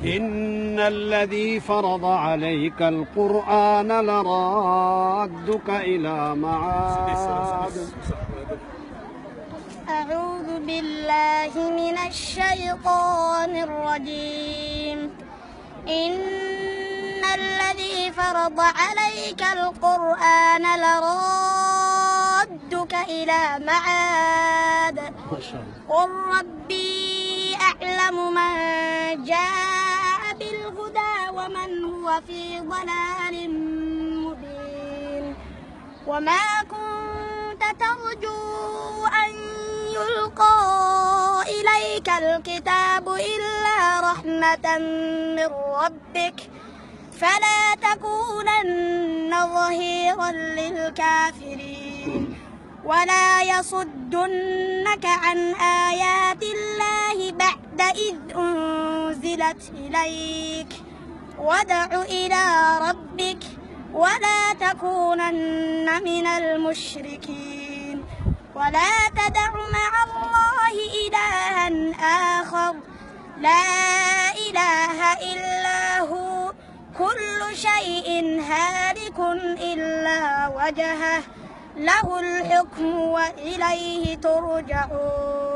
إن الذي فرض عليك القرآن لرادك إلى معاد. أعوذ بالله من الشيطان الرجيم. إن الذي فرض عليك القرآن لرادك إلى معاد قل ربي أعلم من جاء بالهدى ومن هو في ضلال مبين. وما كنت ترجو أن يلقى إليك الكتاب إلا رحمة من ربك فلا تكونن ظهيرا للكافرين ولا يصدنك عن آيات الله بعد إذ أنزلت إليك وادع إلى ربك ولا تكونن من المشركين. ولا تدع مع الله إلها آخر لا إله إلا هو كل شيء هالك إلا وجهه له الحكم وإليه ترجعون.